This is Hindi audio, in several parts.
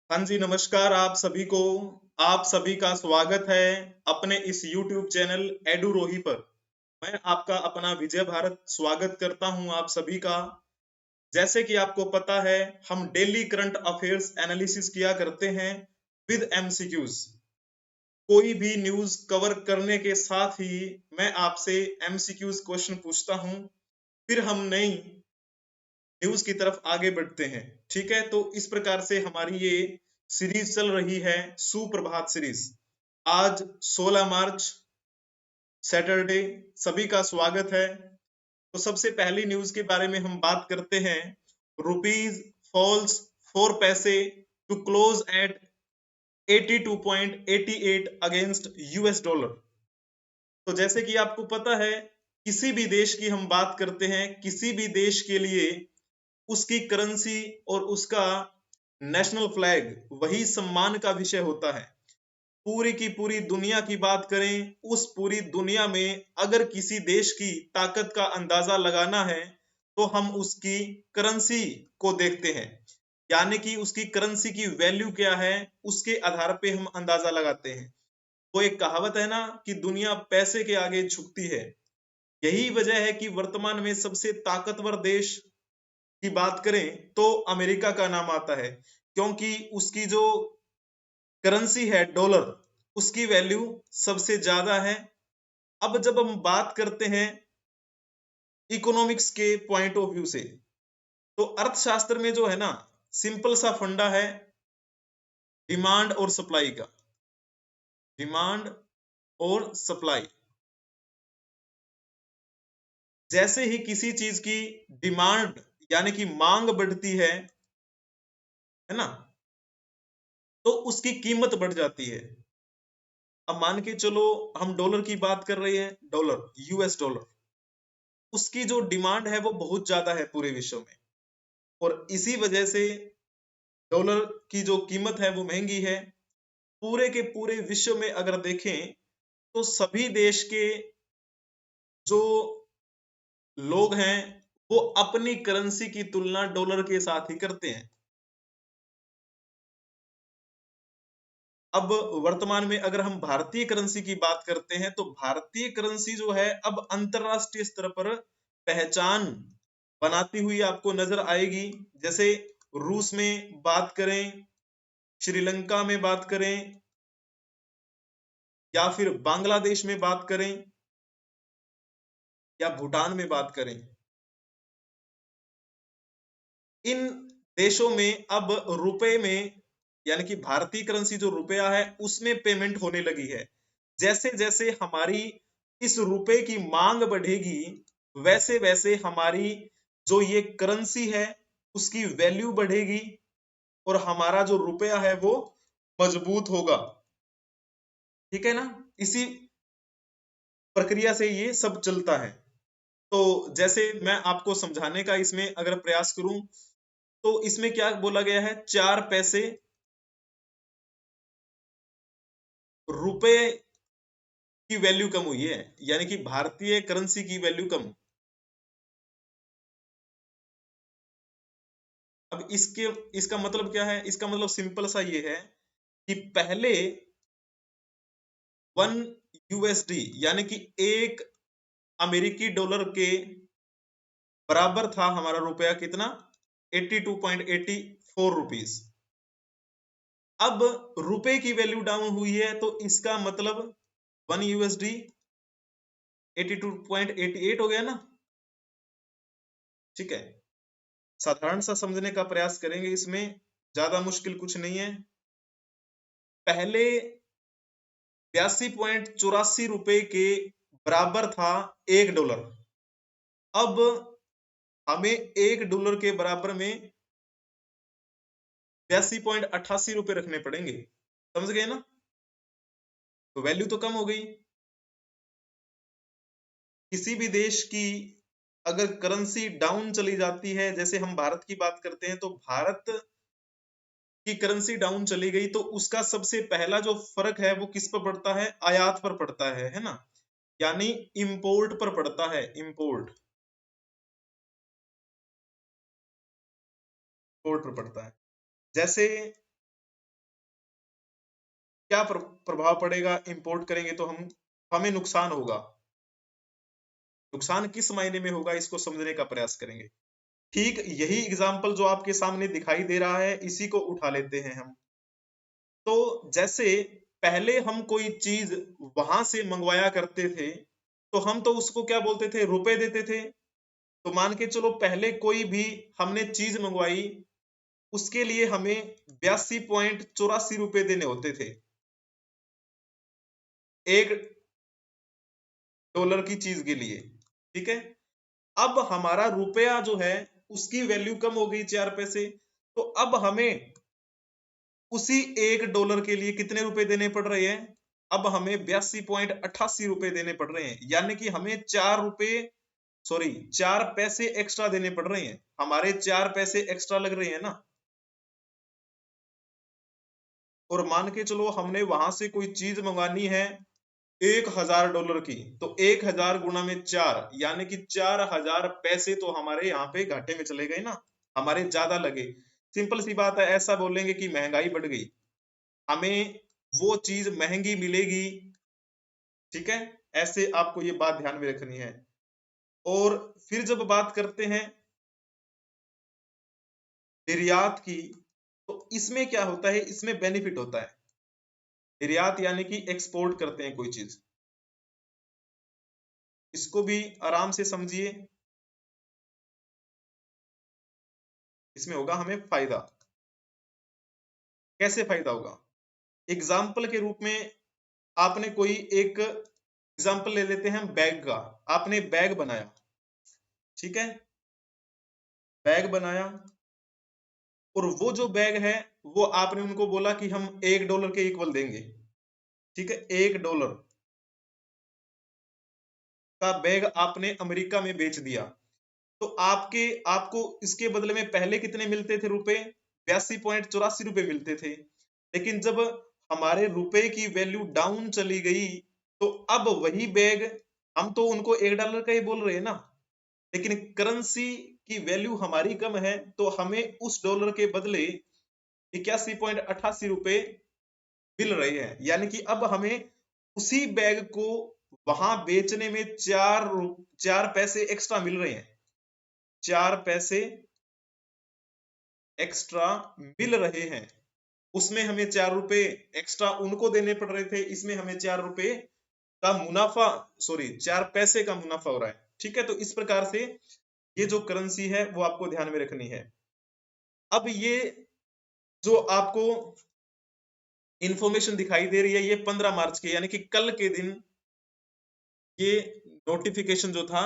हाँ जी, नमस्कार आप सभी को। आप सभी का स्वागत है अपने इस YouTube चैनल एडुरोही पर। मैं आपका अपना विजय भारत स्वागत करता हूं आप सभी का। जैसे कि आपको पता है, हम डेली करंट अफेयर्स एनालिसिस किया करते हैं विद एमसीक्यूज। कोई भी न्यूज कवर करने के साथ ही मैं आपसे एमसीक्यूज क्वेश्चन पूछता हूं, फिर हम नई न्यूज की तरफ आगे बढ़ते हैं। ठीक है, तो इस प्रकार से हमारी ये सीरीज चल रही है, सुप्रभात सीरीज। आज 16 मार्च सैटरडे, सभी का स्वागत है। तो सबसे पहली न्यूज के बारे में हम बात करते हैं। Rupees falls 4 paise to close at 82.88 against US dollar. तो जैसे कि आपको पता है, किसी भी देश की हम बात करते हैं, किसी भी देश के लिए उसकी करेंसी और उसका नेशनल फ्लैग वही सम्मान का विषय होता है। पूरी की पूरी दुनिया की बात करें, उस पूरी दुनिया में अगर किसी देश की ताकत का अंदाजा लगाना है तो हम उसकी करेंसी को देखते हैं। यानी कि उसकी करेंसी की वैल्यू क्या है, उसके आधार पे हम अंदाजा लगाते हैं। वो एक कहावत है ना कि दुनिया पैसे के आगे झुकती है। यही वजह है कि वर्तमान में सबसे ताकतवर देश की बात करें तो अमेरिका का नाम आता है, क्योंकि उसकी जो करेंसी है डॉलर, उसकी वैल्यू सबसे ज्यादा है। अब जब हम बात करते हैं इकोनॉमिक्स के पॉइंट ऑफ व्यू से, तो अर्थशास्त्र में जो है ना, सिंपल सा फंडा है डिमांड और सप्लाई का। डिमांड और सप्लाई, जैसे ही किसी चीज की डिमांड यानी कि मांग बढ़ती है ना, तो उसकी कीमत बढ़ जाती है। अब मान के चलो, हम डॉलर की बात कर रहे हैं, डॉलर, यूएस डॉलर, उसकी जो डिमांड है वो बहुत ज्यादा है पूरे विश्व में, और इसी वजह से डॉलर की जो कीमत है वो महंगी है। पूरे के पूरे विश्व में अगर देखें तो सभी देश के जो लोग हैं वो अपनी करेंसी की तुलना डॉलर के साथ ही करते हैं। अब वर्तमान में अगर हम भारतीय करेंसी की बात करते हैं तो भारतीय करेंसी जो है अब अंतरराष्ट्रीय स्तर पर पहचान बनाती हुई आपको नजर आएगी। जैसे रूस में बात करें, श्रीलंका में बात करें, या फिर बांग्लादेश में बात करें, या भूटान में बात करें, इन देशों में अब रुपए में यानी कि भारतीय करेंसी जो रुपया है उसमें पेमेंट होने लगी है। जैसे जैसे हमारी इस रुपए की मांग बढ़ेगी, वैसे वैसे हमारी जो ये करेंसी है उसकी वैल्यू बढ़ेगी और हमारा जो रुपया है वो मजबूत होगा। ठीक है ना, इसी प्रक्रिया से ये सब चलता है। तो जैसे मैं आपको समझाने का इसमें अगर प्रयास करूं, तो इसमें क्या बोला गया है, 4 पैसे रुपए की वैल्यू कम हुई है, यानी कि भारतीय करेंसी की वैल्यू कम। अब इसके इसका मतलब क्या है, इसका मतलब सिंपल सा ये है कि पहले 1 यूएसडी यानी कि एक अमेरिकी डॉलर के बराबर था हमारा रुपया, कितना, 82.84 रुपीस। अब रुपए की वैल्यू डाउन हुई है तो इसका मतलब 1 यूएसडी 82.88 हो गया ना। ठीक है, साधारण सा समझने का प्रयास करेंगे, इसमें ज्यादा मुश्किल कुछ नहीं है। पहले 82.84 के बराबर था एक डॉलर। अब हमें एक डॉलर के बराबर में 82.88 रखने पड़ेंगे। समझ गए ना, तो वैल्यू तो कम हो गई। किसी भी देश की अगर करेंसी डाउन चली जाती है, जैसे हम भारत की बात करते हैं, तो भारत की करेंसी डाउन चली गई तो उसका सबसे पहला जो फर्क है वो किस पर पड़ता है, आयात पर पड़ता है ना, यानी इंपोर्ट पर पड़ता है। इंपोर्ट पर पड़ता है। जैसे क्या प्रभाव पड़ेगा, इंपोर्ट करेंगे तो हमें नुकसान होगा। नुकसान किस मायने में होगा, इसको समझने का प्रयास करेंगे। ठीक यही एग्जाम्पल जो आपके सामने दिखाई दे रहा है, इसी को उठा लेते हैं हम। तो जैसे पहले हम कोई चीज वहां से मंगवाया करते थे, तो हम तो उसको क्या बोलते थे, रुपए देते थे। तो मान के चलो पहले कोई भी हमने चीज मंगवाई, उसके लिए हमें 82.84 रुपए देने होते थे $1 की चीज के लिए। ठीक है, अब हमारा रुपया जो है उसकी वैल्यू कम हो गई 4 पैसे, तो अब हमें उसी $1 के लिए कितने रुपए देने पड़ रहे हैं, अब हमें 82.88 रुपए देने पड़ रहे हैं। यानी कि हमें 4 पैसे एक्स्ट्रा देने पड़ रहे हैं, हमारे 4 पैसे एक्स्ट्रा लग रहे हैं ना। और मान के चलो हमने वहां से कोई चीज मंगवानी है $1000 की, तो 1000 गुना में 4, यानी कि 4000 पैसे तो हमारे यहाँ पे घाटे में चले गए ना, हमारे ज्यादा लगे। सिंपल सी बात है, ऐसा बोलेंगे कि महंगाई बढ़ गई, हमें वो चीज महंगी मिलेगी। ठीक है, ऐसे आपको ये बात ध्यान में रखनी है। और फिर जब बात करते हैं निर्यात की, तो इसमें क्या होता है, इसमें बेनिफिट होता है। निर्यात यानी कि एक्सपोर्ट करते हैं कोई चीज, इसको भी आराम से समझिए, इसमें होगा हमें फायदा। कैसे फायदा होगा, एग्जाम्पल के रूप में आपने कोई एक एग्जाम्पल ले लेते हैं हम बैग का। आपने बैग बनाया, ठीक है, बैग बनाया, और वो जो बैग है वो आपने उनको बोला कि हम $1 के इक्वल देंगे। ठीक है, $1 का बैग आपने अमेरिका में बेच दिया, तो आपको इसके बदले में पहले कितने मिलते थे रुपए, 82.84 रुपए मिलते थे। लेकिन जब हमारे रुपए की वैल्यू डाउन चली गई, तो अब वही बैग, हम तो उनको $1 का ही बोल रहे हैं ना, लेकिन करेंसी की वैल्यू हमारी कम है, तो हमें उस डॉलर के बदले 81.88 रुपए मिल रहे हैं। यानी कि अब हमें उसी बैग को वहां बेचने में 4 पैसे एक्स्ट्रा मिल रहे हैं, 4 पैसे एक्स्ट्रा मिल रहे हैं। उसमें हमें 4 रुपए एक्स्ट्रा उनको देने पड़ रहे थे, इसमें हमें 4 रुपए का मुनाफा, 4 पैसे का मुनाफा हो रहा है। ठीक है, तो इस प्रकार से ये जो करेंसी है वो आपको ध्यान में रखनी है। अब ये जो आपको इंफॉर्मेशन दिखाई दे रही है, ये 15 मार्च के यानी कि कल के दिन ये नोटिफिकेशन जो था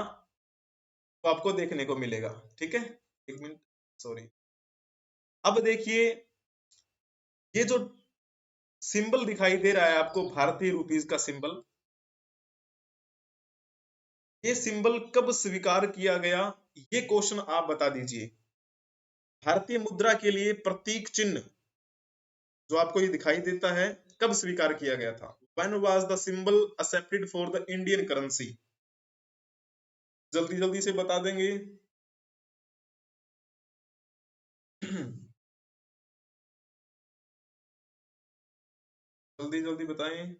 वो आपको देखने को मिलेगा। ठीक है, एक मिनट, सॉरी। अब देखिए, ये जो सिंबल दिखाई दे रहा है आपको, भारतीय रुपीस का सिंबल, ये सिंबल कब स्वीकार किया गया, ये क्वेश्चन आप बता दीजिए। भारतीय मुद्रा के लिए प्रतीक चिन्ह जो आपको ये दिखाई देता है, कब स्वीकार किया गया था? When was the symbol accepted for the Indian currency? जल्दी जल्दी से बता देंगे। जल्दी जल्दी बताएं।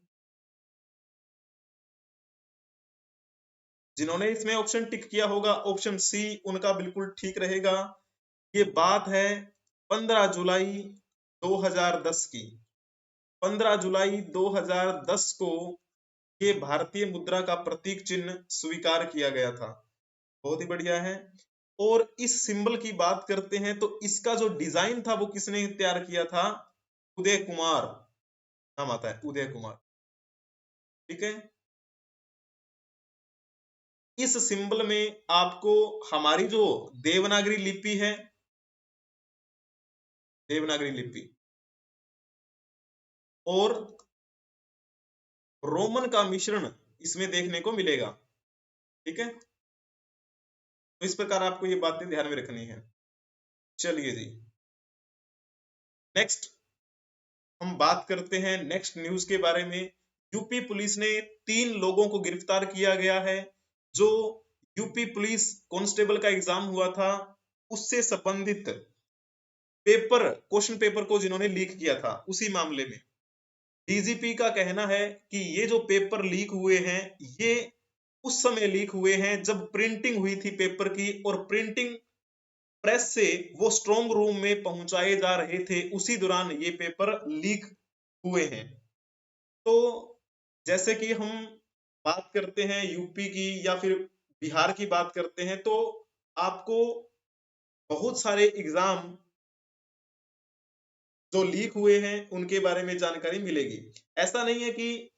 जिन्होंने इसमें ऑप्शन टिक किया होगा, ऑप्शन सी उनका बिल्कुल ठीक रहेगा। ये बात है 15 जुलाई 2010 की। 15 जुलाई 2010 को ये भारतीय मुद्रा का प्रतीक चिन्ह स्वीकार किया गया था। बहुत ही बढ़िया है। और इस सिंबल की बात करते हैं तो इसका जो डिजाइन था वो किसने तैयार किया था? उदय कुमार नाम आता है, उदय कुमार। ठीक है, इस सिंबल में आपको हमारी जो देवनागरी लिपि है, देवनागरी लिपि और रोमन का मिश्रण इसमें देखने को मिलेगा। ठीक है, तो इस प्रकार आपको ये बातें ध्यान में रखनी है। चलिए जी, नेक्स्ट हम बात करते हैं नेक्स्ट न्यूज के बारे में। यूपी पुलिस ने 3 लोगों को गिरफ्तार किया गया है, जो यूपी पुलिस कांस्टेबल का एग्जाम हुआ था उससे संबंधित क्वेश्चन पेपर को जिन्होंने लीक किया था, उसी मामले में। डीजीपी का कहना है कि ये जो पेपर लीक हुए हैं ये उस समय लीक हुए हैं जब प्रिंटिंग हुई थी पेपर की, और प्रिंटिंग प्रेस से वो स्ट्रॉन्ग रूम में पहुंचाए जा रहे थे, उसी दौरान ये पेपर लीक हुए हैं। तो जैसे कि हम बात करते हैं यूपी की या फिर बिहार की बात करते हैं, तो आपको बहुत सारे एग्जाम जो लीक हुए हैं उनके बारे में जानकारी मिलेगी। ऐसा नहीं है कि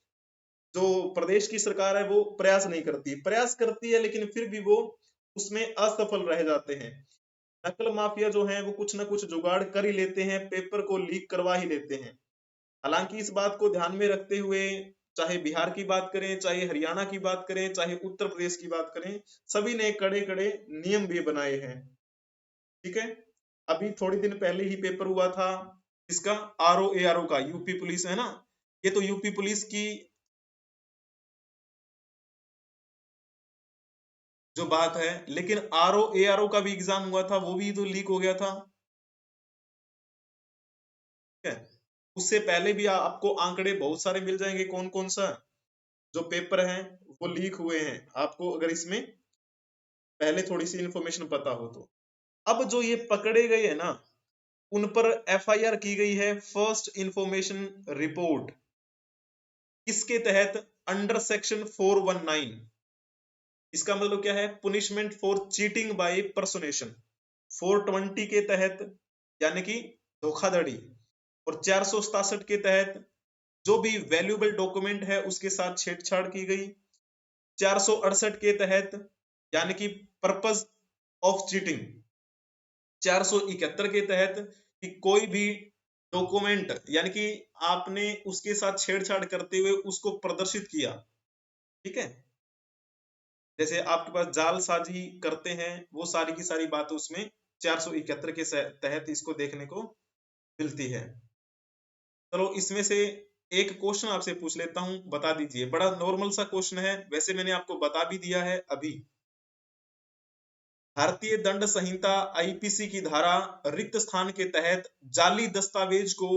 जो प्रदेश की सरकार है वो प्रयास नहीं करती, प्रयास करती है, लेकिन फिर भी वो उसमें असफल रह जाते हैं। नकल माफिया जो है वो कुछ ना कुछ जुगाड़ कर ही लेते हैं, पेपर को लीक करवा ही लेते हैं। हालांकि इस बात को ध्यान में रखते हुए, चाहे बिहार की बात करें, चाहे हरियाणा की बात करें, चाहे उत्तर प्रदेश की बात करें, सभी ने कड़े कड़े नियम भी बनाए हैं। ठीक है, अभी थोड़ी दिन पहले ही पेपर हुआ था इसका ROARO का, यूपी पुलिस है ना, ये तो यूपी पुलिस की जो बात है, लेकिन ROARO का भी एग्जाम हुआ था, वो भी तो लीक हो गया था। ठीक है, उससे पहले भी आपको आंकड़े बहुत सारे मिल जाएंगे, कौन कौन सा जो पेपर हैं वो लीक हुए हैं, आपको अगर इसमें पहले थोड़ी सी इंफॉर्मेशन पता हो तो। अब जो ये पकड़े गए हैं ना, उन पर FIR की गई है, फर्स्ट इंफॉर्मेशन रिपोर्ट, किसके तहत? Under section 419। इसका मतलब क्या है? Punishment for cheating by personation. 420 के तहत यानी कि धोखाधड़ी, और 467 के तहत जो भी वैल्यूएबल डॉक्यूमेंट है उसके साथ छेड़छाड़ की गई। 468 के तहत यानी कि पर्पस ऑफ चीटिंग। 471 के तहत कि कोई भी डॉक्यूमेंट यानी कि आपने उसके साथ छेड़छाड़ करते हुए उसको प्रदर्शित किया। ठीक है, जैसे आपके पास जालसाजी करते हैं, वो सारी की सारी बात उसमें 471 के तहत इसको देखने को मिलती है। चलो इसमें से एक क्वेश्चन आपसे पूछ लेता हूं, बता दीजिए। बड़ा नॉर्मल सा क्वेश्चन है, वैसे मैंने आपको बता भी दिया है अभी। भारतीय दंड संहिता IPC की धारा रिक्त स्थान के तहत जाली दस्तावेज को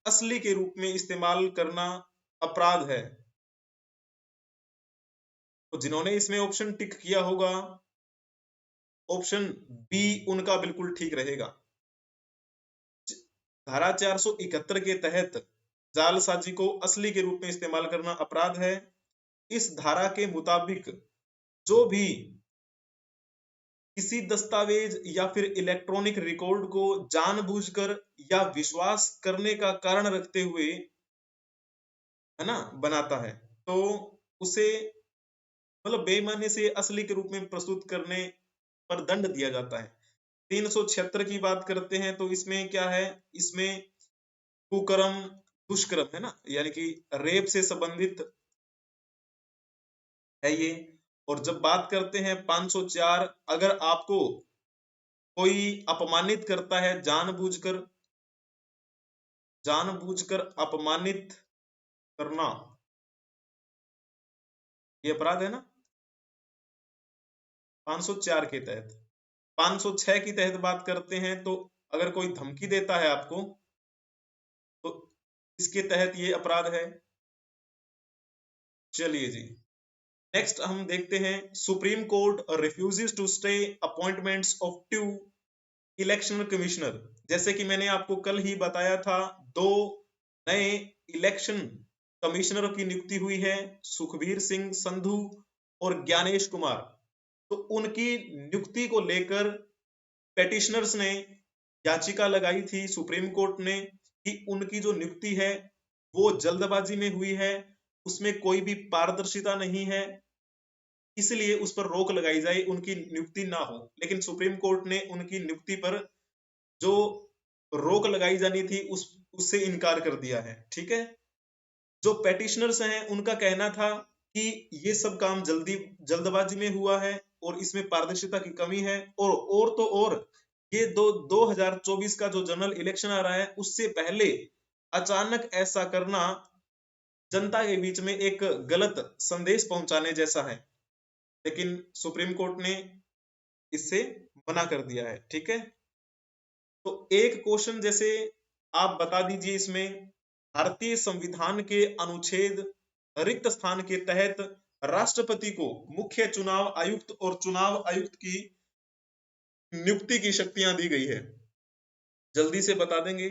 असली के रूप में इस्तेमाल करना अपराध है। तो जिन्होंने इसमें ऑप्शन टिक किया होगा, ऑप्शन बी उनका बिल्कुल ठीक रहेगा। धारा 471 के तहत जालसाजी को असली के रूप में इस्तेमाल करना अपराध है। इस धारा के मुताबिक जो भी किसी दस्तावेज या फिर इलेक्ट्रॉनिक रिकॉर्ड को जानबूझकर या विश्वास करने का कारण रखते हुए, है ना, बनाता है, तो उसे मतलब बेईमानी से असली के रूप में प्रस्तुत करने पर दंड दिया जाता है। 376 की बात करते हैं तो इसमें क्या है? इसमें कुकर्म, दुष्कर्म है ना, यानी कि रेप से संबंधित है ये। और जब बात करते हैं 504, अगर आपको कोई अपमानित करता है जानबूझकर, जानबूझकर अपमानित करना, ये अपराध है ना 504 के तहत। 506 की तहत बात करते हैं तो अगर कोई धमकी देता है आपको तो इसके तहत ये अपराध है। चलिए जी, नेक्स्ट हम देखते हैं, Supreme Court refuses to stay appointments of 2 election commissioner. जैसे कि मैंने आपको कल ही बताया था, 2 नए इलेक्शन कमिश्नर की नियुक्ति हुई है, सुखबीर सिंह संधू और ज्ञानेश कुमार। तो उनकी नियुक्ति को लेकर पेटिशनर्स ने याचिका लगाई थी सुप्रीम कोर्ट ने कि उनकी जो नियुक्ति है वो जल्दबाजी में हुई है, उसमें कोई भी पारदर्शिता नहीं है, इसलिए उस पर रोक लगाई जाए, उनकी नियुक्ति ना हो। लेकिन सुप्रीम कोर्ट ने उनकी नियुक्ति पर जो रोक लगाई जानी थी उससे इनकार कर दिया है। ठीक है, जो पेटिशनर्स हैं उनका कहना था कि ये सब काम जल्दबाजी में हुआ है और इसमें पारदर्शिता की कमी है, और तो और ये 2024 का जो जनरल इलेक्शन आ रहा है उससे पहले अचानक ऐसा करना जनता के बीच में एक गलत संदेश पहुंचाने जैसा है। लेकिन सुप्रीम कोर्ट ने इससे मना कर दिया है। ठीक है, तो एक क्वेश्चन जैसे आप बता दीजिए इसमें भारतीय संविधान के अनुच्छेद रिक्त स्थान के तहत राष्ट्रपति को मुख्य चुनाव आयुक्त और चुनाव आयुक्त की नियुक्ति की शक्तियां दी गई है। जल्दी से बता देंगे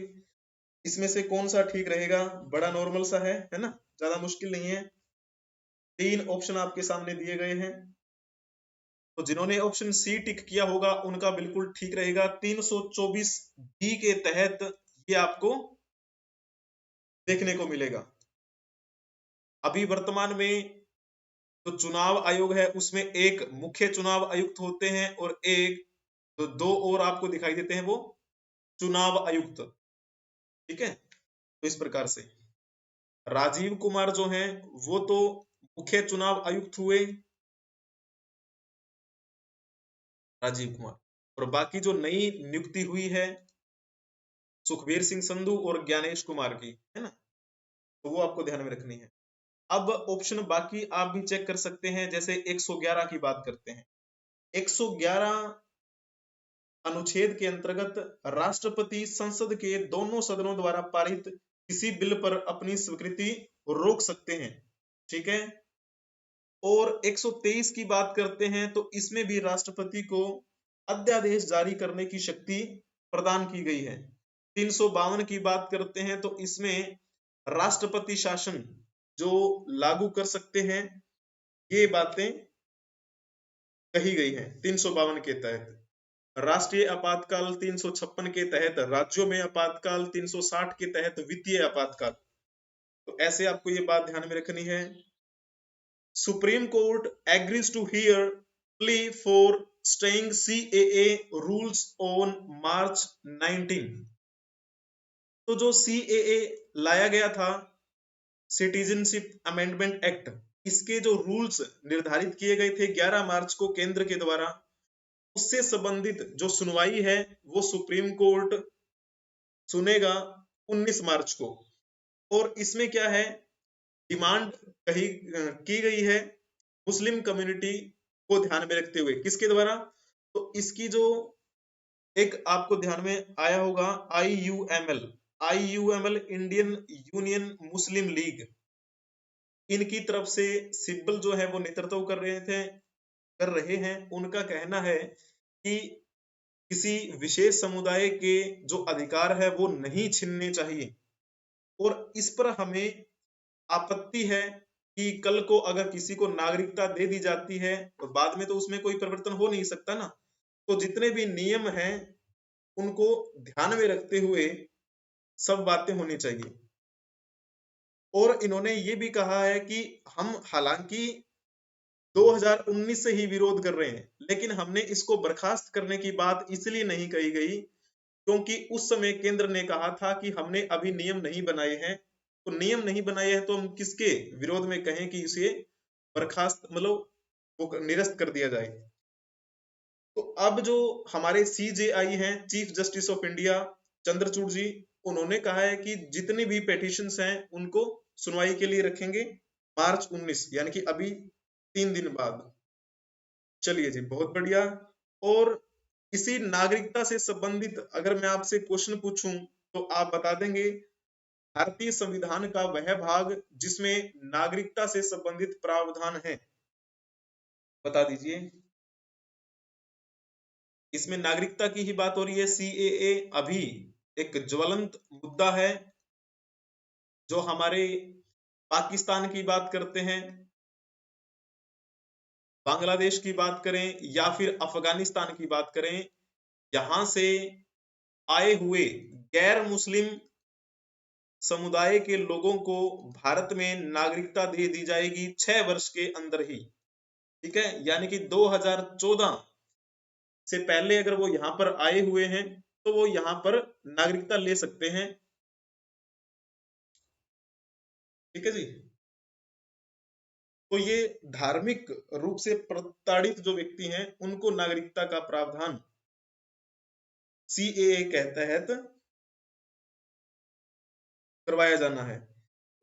इसमें से कौन सा ठीक रहेगा? बड़ा नॉर्मल सा है ना, ज्यादा मुश्किल नहीं है। 3 ऑप्शन आपके सामने दिए गए हैं, तो जिन्होंने ऑप्शन सी टिक किया होगा उनका बिल्कुल ठीक रहेगा। 324 बी के तहत ये आपको देखने को मिलेगा। अभी वर्तमान में जो चुनाव आयोग है उसमें एक मुख्य चुनाव आयुक्त होते हैं और एक तो 2 और आपको दिखाई देते हैं वो चुनाव आयुक्त। ठीक है, तो इस प्रकार से राजीव कुमार जो हैं वो तो मुख्य चुनाव आयुक्त हुए, राजीव कुमार, और बाकी जो नई नियुक्ति हुई है सुखबीर सिंह संधू और ज्ञानेश कुमार की, है ना, तो वो आपको ध्यान में रखनी है। अब ऑप्शन बाकी आप भी चेक कर सकते हैं, जैसे 111 की बात करते हैं। 111 अनुच्छेद के अंतर्गत राष्ट्रपति संसद के दोनों सदनों द्वारा पारित किसी बिल पर अपनी स्वीकृति रोक सकते हैं। ठीक है, और 123 की बात करते हैं तो इसमें भी राष्ट्रपति को अध्यादेश जारी करने की शक्ति प्रदान की गई है। 352 की बात करते हैं तो इसमें राष्ट्रपति शासन जो लागू कर सकते हैं, ये बातें कही गई हैं 352 के तहत। राष्ट्रीय आपातकाल 356 के तहत, राज्यों में आपातकाल 360 के तहत वित्तीय आपातकाल। तो ऐसे आपको ये बात ध्यान में रखनी है। Supreme Court agrees to hear plea for staying CAA rules on March 19। तो जो CAA लाया गया था, सिटीजनशिप अमेंडमेंट एक्ट, इसके जो रूल्स निर्धारित किए गए थे 11 मार्च को केंद्र के द्वारा, उससे संबंधित जो सुनवाई है वो सुप्रीम कोर्ट सुनेगा 19 मार्च को। और इसमें क्या है, डिमांड की गई है मुस्लिम कम्युनिटी को ध्यान में रखते हुए। किसके द्वारा? तो इसकी जो एक आपको ध्यान में आया होगा IUML इंडियन यूनियन मुस्लिम लीग, इनकी तरफ से सिब्बल जो है वो नेतृत्व कर रहे हैं। उनका कहना है कि किसी विशेष समुदाय के जो अधिकार है वो नहीं छीनने चाहिए, और इस पर हमें आपत्ति है कि कल को अगर किसी को नागरिकता दे दी जाती है तो बाद में तो उसमें कोई परिवर्तन हो नहीं सकता ना। तो जितने भी नियम हैं उनको ध्यान में रखते हुए सब बातें होनी चाहिए। और इन्होंने ये भी कहा है कि हम हालांकि 2019 से ही विरोध कर रहे हैं, लेकिन हमने इसको बर्खास्त करने की बात इसलिए नहीं कही गई क्योंकि उस समय केंद्र ने कहा था कि हमने अभी नियम नहीं बनाए हैं। तो नियम नहीं बनाए हैं तो हम किसके विरोध में कहें कि इसे बर्खास्त मतलब वो निरस्त कर दिया जाए। तो अब जो हमारे CJI हैं, chief justice of India Chandrachud ji, उन्होंने कहा है कि जितनी भी पेटिशंस हैं उनको सुनवाई के लिए रखेंगे मार्च 19, यानी कि अभी 3 दिन बाद। चलिए जी, बहुत बढ़िया। और इसी नागरिकता से संबंधित अगर मैं आपसे क्वेश्चन पूछूं तो आप बता देंगे भारतीय संविधान का वह भाग जिसमें नागरिकता से संबंधित प्रावधान है, बता दीजिए। इसमें नागरिकता की ही बात हो रही है। CAA अभी एक ज्वलंत मुद्दा है। जो हमारे पाकिस्तान की बात करते हैं, बांग्लादेश की बात करें या फिर अफगानिस्तान की बात करें, यहां से आए हुए गैर मुस्लिम समुदाय के लोगों को भारत में नागरिकता दे दी जाएगी 6 वर्ष के अंदर ही। ठीक है, यानी कि 2014 से पहले अगर वो यहाँ पर आए हुए हैं तो वो यहाँ पर नागरिकता ले सकते हैं। ठीक है जी। तो ये धार्मिक रूप से प्रताड़ित जो व्यक्ति हैं उनको नागरिकता का प्रावधान CAA के तहत करवाया जाना है।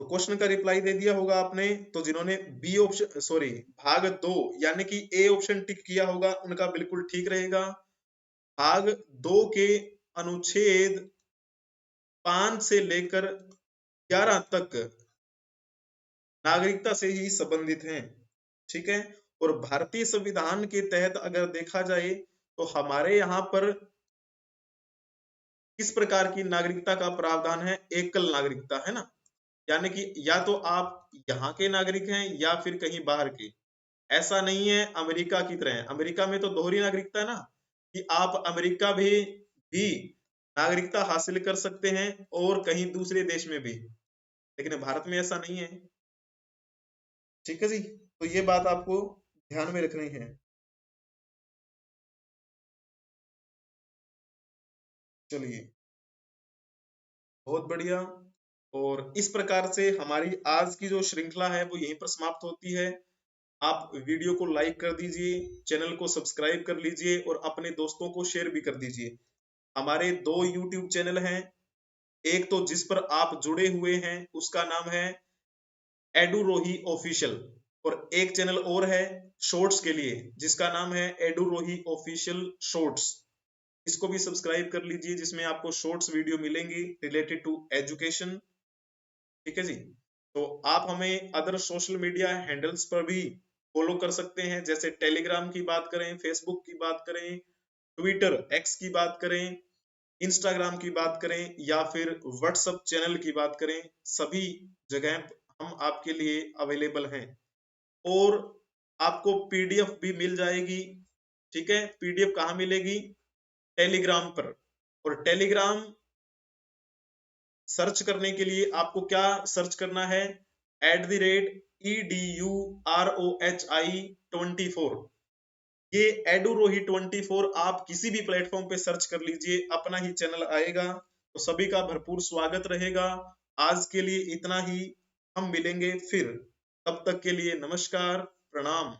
तो क्वेश्चन का रिप्लाई दे दिया होगा आपने। तो जिन्होंने बी ऑप्शन भाग 2 यानी कि A ऑप्शन टिक किया होगा उनका बिल्कुल ठीक रहेगा। भाग 2 के अनुच्छेद 5 से लेकर 11 तक नागरिकता से ही संबंधित हैं। ठीक है, और भारतीय संविधान के तहत अगर देखा जाए तो हमारे यहाँ पर किस प्रकार की नागरिकता का प्रावधान है? एकल नागरिकता, है ना, यानी कि या तो आप यहाँ के नागरिक हैं या फिर कहीं बाहर के। ऐसा नहीं है अमेरिका की तरह। अमेरिका में तो दोहरी नागरिकता है ना, कि आप अमेरिका भी नागरिकता हासिल कर सकते हैं और कहीं दूसरे देश में भी, लेकिन भारत में ऐसा नहीं है। ठीक है जी, तो ये बात आपको ध्यान में रखनी है। चलिए, बहुत बढ़िया। और इस प्रकार से हमारी आज की जो श्रृंखला है वो यहीं पर समाप्त होती है। आप वीडियो को लाइक कर दीजिए, चैनल को सब्सक्राइब कर लीजिए और अपने दोस्तों को शेयर भी कर दीजिए। हमारे 2 यूट्यूब चैनल हैं, एक तो जिस पर आप जुड़े हुए हैं उसका नाम है एडुरोही ऑफिशियल, और एक चैनल और है शॉर्ट्स के लिए जिसका नाम है एडुरोही ऑफिशियल शॉर्ट्स। इसको भी सब्सक्राइब कर लीजिए, जिसमें आपको शॉर्ट्स वीडियो मिलेंगी रिलेटेड टू एजुकेशन। ठीक है जी, तो आप हमें अदर सोशल मीडिया हैंडल्स पर भी फॉलो कर सकते हैं, जैसे टेलीग्राम की बात करें, फेसबुक की बात करें, ट्विटर एक्स की बात करें, इंस्टाग्राम की बात करें या फिर व्हाट्सएप चैनल की बात करें, सभी जगह हम आपके लिए अवेलेबल हैं। और आपको पीडीएफ भी मिल जाएगी। ठीक है, पीडीएफ कहाँ मिलेगी? टेलीग्राम पर। और टेलीग्राम सर्च करने के लिए आपको क्या सर्च करना है? @EDUROHI24। ये एडुरोही 24 आप किसी भी प्लेटफॉर्म पे सर्च कर लीजिए, अपना ही चैनल आएगा। तो सभी का भरपूर स्वागत रहेगा। आज के लिए इतना ही, हम मिलेंगे फिर। तब तक के लिए नमस्कार, प्रणाम।